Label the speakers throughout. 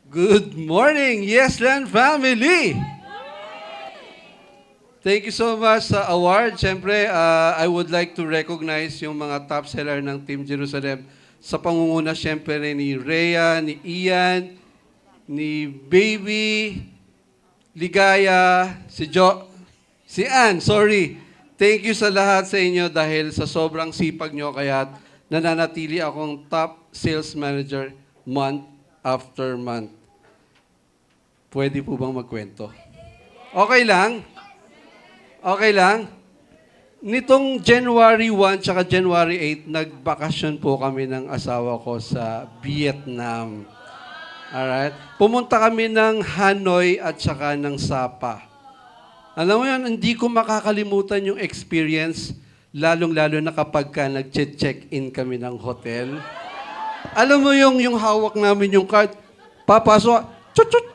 Speaker 1: Good morning, Yesland family! Thank you so much sa award. Siyempre, I would like to recognize yung mga top seller ng Team Jerusalem sa pangunguna siyempre ni Rhea, ni Ian, ni Baby, Ligaya, si Ann, sorry. Thank you sa lahat sa inyo dahil sa sobrang sipag nyo kaya nananatili akong top sales manager month after month. Pwede po bang magkwento? Okay lang? Okay lang? Nitong January 1 tsaka January 8, nagbakasyon po kami ng asawa ko sa Vietnam. Alright? Pumunta kami ng Hanoi at saka ng Sapa. Alam mo yan, hindi ko makakalimutan yung experience, lalong-lalo na kapag ka nag-check-in kami ng hotel. Alam mo yung hawak namin yung card, papasok, chut-chut,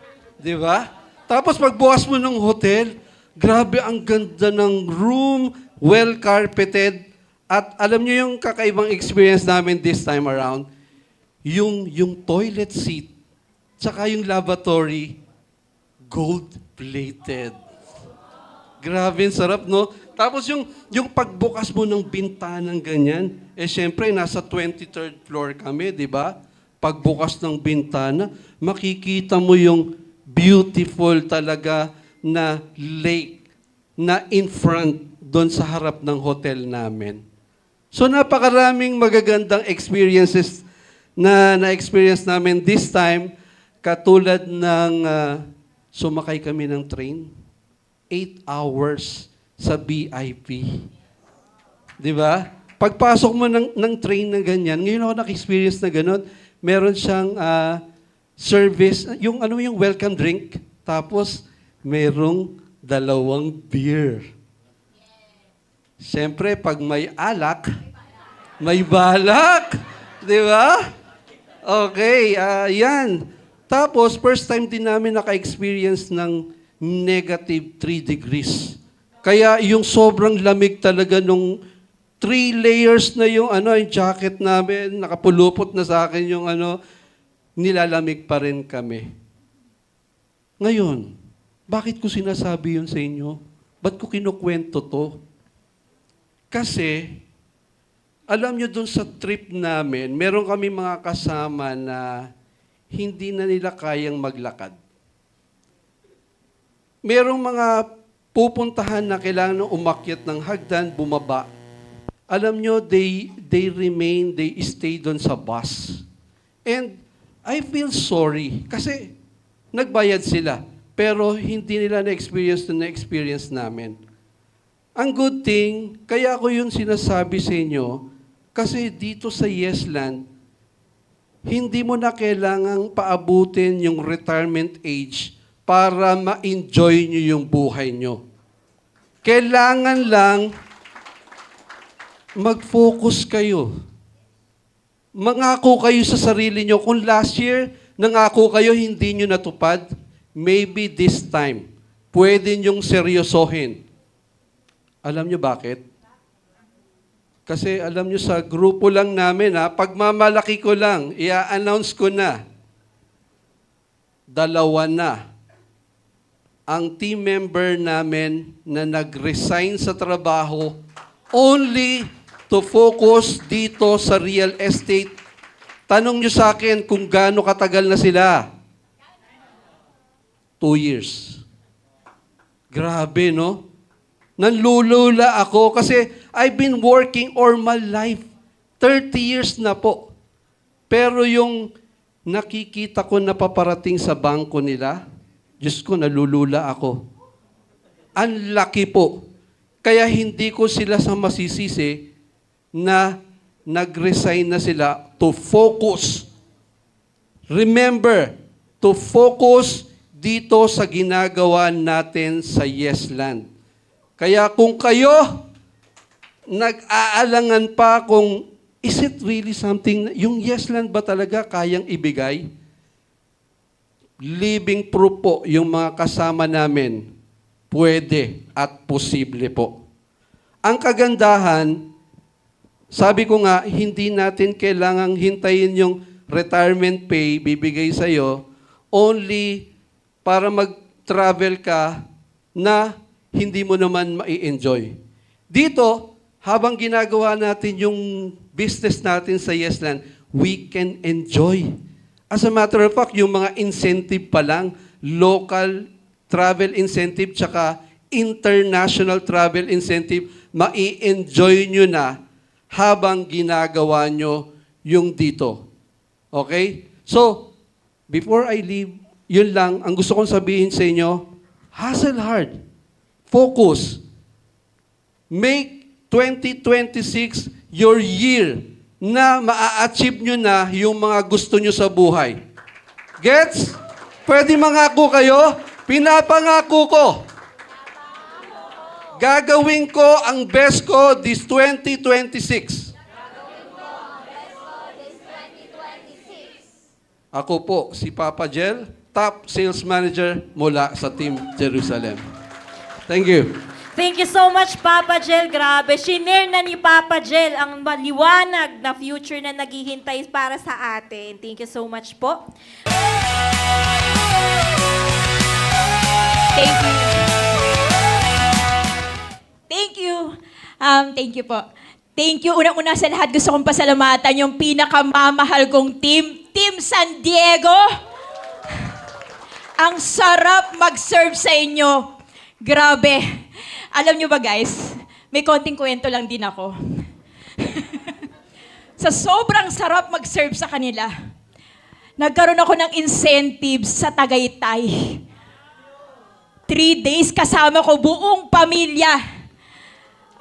Speaker 1: di ba? Tapos pagbukas mo ng hotel, grabe ang ganda ng room, well-carpeted. At alam niyo yung kakaibang experience namin this time around, yung toilet seat, tsaka yung lavatory, gold-plated. Grabe, sarap, no? Tapos yung pagbukas mo ng bintanang ganyan, syempre, nasa 23rd floor kami, di ba? Pagbukas ng bintana, makikita mo yung beautiful talaga na lake na in front doon sa harap ng hotel namin. So napakaraming magagandang experiences na na-experience namin this time, katulad ng sumakay kami ng train. 8 hours sa VIP. Di ba? Pagpasok mo ng train na ganyan, ngayon ako nak-experience na gano'n, meron siyang service, yung welcome drink, tapos merong 2 beer. Siyempre, pag may alak, may balak. Di ba? Okay, yan. Tapos, first time din namin naka-experience ng -3 degrees. Kaya yung sobrang lamig talaga nung 3 layers na yung jacket namin, nakapulupot na sa akin yung nilalamig pa rin kami. Ngayon, bakit ko sinasabi yun sa inyo? Ba't ko kinukwento to? Kasi, alam nyo dun sa trip namin, meron kami mga kasama na hindi na nila kayang maglakad. Merong mga pupuntahan na kailangan umakyat ng hagdan, bumaba. Alam nyo, they stay doon sa bus. And I feel sorry kasi nagbayad sila, pero hindi nila na-experience namin. Ang good thing, kaya ko yun sinasabi sa inyo, kasi dito sa Yesland, hindi mo na kailangang paabutin yung retirement age para ma-enjoy nyo yung buhay nyo. Kailangan lang mag-focus kayo. Mangako kayo sa sarili nyo. Kung last year, nangako kayo, hindi nyo natupad, maybe this time, pwede nyong seryosohin. Alam nyo bakit? Kasi alam nyo sa grupo lang namin, pagmamalaki ko lang, i-announce ko na, 2 na ang team member namin na nag-resign sa trabaho only to focus dito sa real estate. Tanong nyo sa akin kung gaano katagal na sila. 2 years. Grabe, no? Nanlulula ako kasi I've been working all my life. 30 years na po. Pero yung nakikita ko na paparating sa bangko nila, Diyos ko, nalulula ako. Ang laki po. Kaya hindi ko sila sa masisisi na nag-resign na sila to focus. Remember, to focus dito sa ginagawa natin sa Yesland. Kaya kung kayo nag-aalangan pa kung is it really something, yung Yesland ba talaga kayang ibigay? Living proof po yung mga kasama namin, pwede at posible po. Ang kagandahan, sabi ko nga, hindi natin kailangang hintayin yung retirement pay bibigay sa'yo only para mag-travel ka na hindi mo naman mai-enjoy. Dito, habang ginagawa natin yung business natin sa Yesland, we can enjoy. As a matter of fact, yung mga incentive pa lang, local travel incentive tsaka international travel incentive, mai-enjoy nyo na habang ginagawa nyo yung dito. Okay? So, before I leave, yun lang, ang gusto kong sabihin sa inyo, hustle hard. Focus. Make 2026 your year na maa-achieve nyo na yung mga gusto nyo sa buhay. Gets? Pwede mangako kayo? Pinapangako ko. Gagawin ko ang best ko this 2026. Ako po, si Papa Jel, top sales manager mula sa Team Jerusalem. Thank you.
Speaker 2: Thank you so much, Papa Jel. Grabe, shinare na ni Papa Jel ang maliwanag na future na naghihintay para sa atin. Thank you so much po.
Speaker 3: Thank you. Thank you. Thank you po. Thank you. Unang-una sa lahat, gusto kong pasalamatan yung pinakamamahal kong team, Team San Diego. Ang sarap mag-serve sa inyo. Grabe. Alam nyo ba guys, may konting kwento lang din ako. Sa sobrang sarap mag-serve sa kanila, nagkaroon ako ng incentives sa Tagaytay. 3 days kasama ko buong pamilya.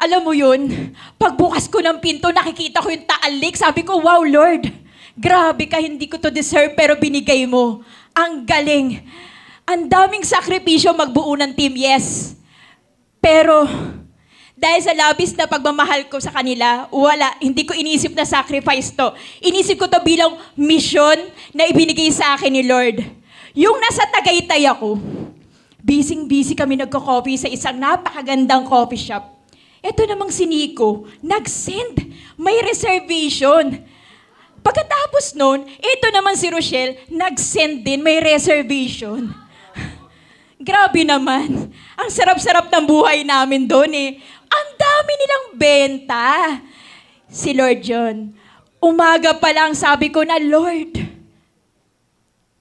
Speaker 3: Alam mo yun, pagbukas ko ng pinto, nakikita ko yung taalik. Sabi ko, wow Lord, grabe ka, hindi ko to deserve pero binigay mo. Ang galing. Ang daming sakripisyo magbuo ng team, yes. Pero, dahil sa labis na pagmamahal ko sa kanila, wala, hindi ko inisip na sacrifice to. Inisip ko to bilang mission na ibinigay sa akin ni Lord. Yung nasa Tagaytay ako, busy kami nagko-coffee sa isang napakagandang coffee shop. Ito namang si Nico, nag-send, may reservation. Pagkatapos nun, ito naman si Rochelle, nag-send din, may reservation. Grabe naman. Ang sarap-sarap ng buhay namin doon eh. Ang dami nilang benta. Si Lord John, umaga pa lang sabi ko na, Lord,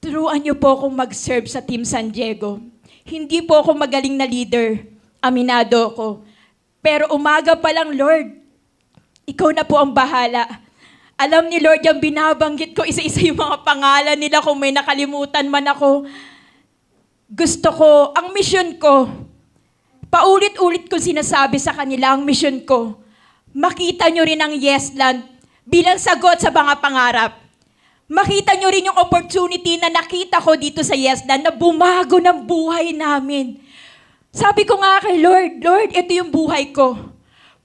Speaker 3: turuan niyo po akong mag-serve sa Team San Diego. Hindi po ako magaling na leader. Aminado ko. Pero umaga pa lang, Lord, ikaw na po ang bahala. Alam ni Lord yung binabanggit ko, isa-isa yung mga pangalan nila kung may nakalimutan man ako. Gusto ko, ang mission ko, paulit-ulit ko sinasabi sa kanila ang mission ko, makita nyo rin ang Yesland bilang sagot sa mga pangarap. Makita nyo rin yung opportunity na nakita ko dito sa Yesland na bumago ng buhay namin. Sabi ko nga kay Lord, Lord, ito yung buhay ko.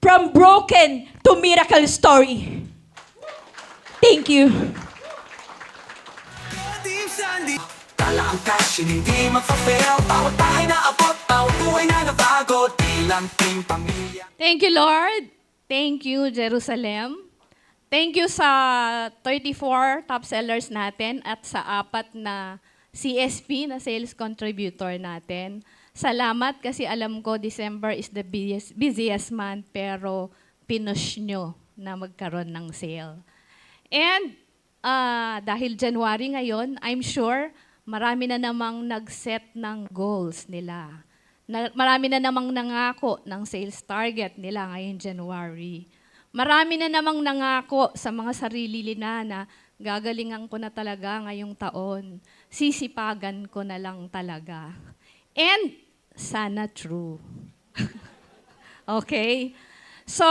Speaker 3: From broken to miracle story. Thank you.
Speaker 4: Tala ang cash, hindi magpa-fail. Bawat bahay na abot, bawat buhay na nabago. Tilang team pamilya.
Speaker 5: Thank you, Lord. Thank you, Jerusalem. Thank you sa 34 top sellers natin at sa 4 na CSP na sales contributor natin. Salamat kasi alam ko December is the busiest month pero pinush nyo na magkaroon ng sale. And dahil January ngayon, I'm sure marami na namang nag-set ng goals nila. Marami na namang nangako ng sales target nila ngayong January. Marami na namang nangako sa mga sarili nila na gagalingan ko na talaga ngayong taon. Sisipagan ko na lang talaga. And sana true. Okay? So,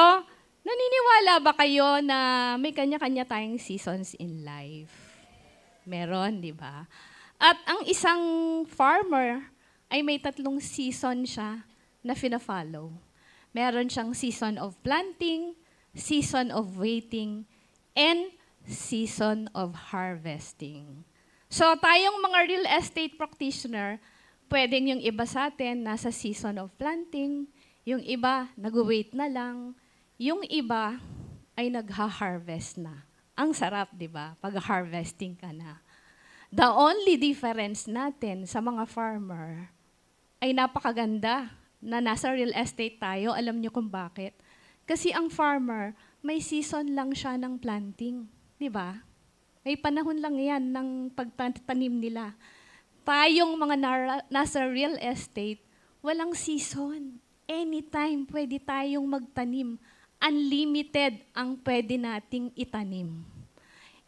Speaker 5: naniniwala ba kayo na may kanya-kanya tayong seasons in life? Meron, di ba? At ang isang farmer ay may 3 season siya na fina-follow. Meron siyang season of planting, season of waiting, and season of harvesting. So tayong mga real estate practitioner, pwedeng yung iba sa atin nasa season of planting, yung iba nag-wait na lang, yung iba ay nagha-harvest na. Ang sarap, di ba? Pag harvesting ka na. The only difference natin sa mga farmer ay napakaganda na nasa real estate tayo. Alam niyo kung bakit? Kasi ang farmer, may season lang siya ng planting. Di ba? May panahon lang yan ng pagtanim nila. Tayong mga nasa real estate, walang season. Anytime pwede tayong magtanim. Unlimited ang pwede nating itanim.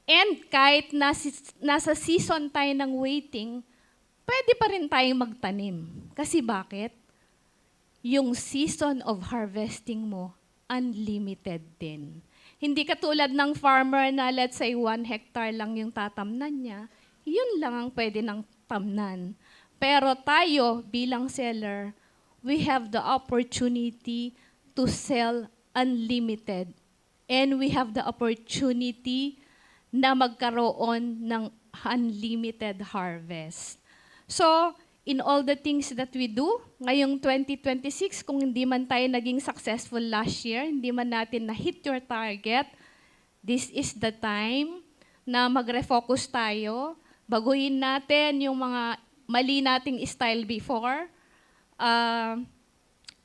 Speaker 5: And kahit nasa season tayo ng waiting, pwede pa rin tayong magtanim. Kasi bakit? Yung season of harvesting mo, unlimited din. Hindi katulad ng farmer na let's say 1 hectare lang yung tatamnan niya, yun lang ang pwede ng tamnan. Pero tayo bilang seller, we have the opportunity to sell unlimited. And we have the opportunity na magkaroon ng unlimited harvest. So, in all the things that we do, ngayong 2026, kung hindi man tayo naging successful last year, hindi man natin na-hit your target, this is the time na magre-focus tayo, baguhin natin yung mga mali nating style before,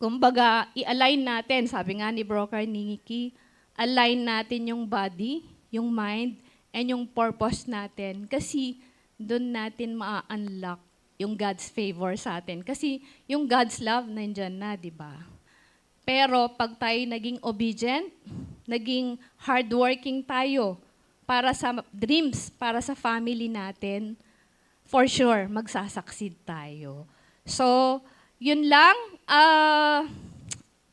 Speaker 5: kumbaga, i-align natin, sabi nga ni broker ni Nikki, align natin yung body, yung mind, and yung purpose natin. Kasi doon natin ma-unlock yung God's favor sa atin. Kasi yung God's love, nandyan na, di ba? Pero pag tayo naging obedient, naging hardworking tayo para sa dreams, para sa family natin, for sure, magsasucceed tayo. So, yun lang.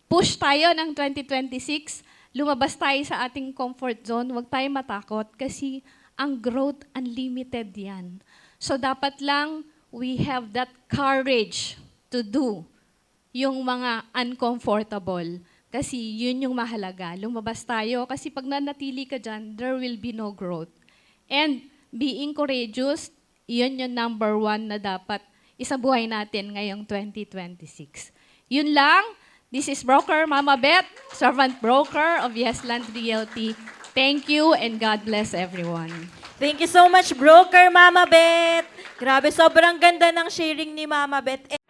Speaker 5: Push tayo ng 2026. Lumabas tayo sa ating comfort zone. Huwag tayo matakot kasi ang growth, unlimited yan. So, dapat lang we have that courage to do yung mga uncomfortable. Kasi yun yung mahalaga. Lumabas tayo kasi pag nanatili ka dyan, there will be no growth. And being courageous, yun yung number 1 na dapat isabuhay natin ngayong 2026. Yun lang. This is Broker Mama Beth, Servant Broker of Yesland Realty. Thank you and God bless everyone.
Speaker 2: Thank you so much, Broker Mama Beth. Grabe, sobrang ganda ng sharing ni Mama Beth.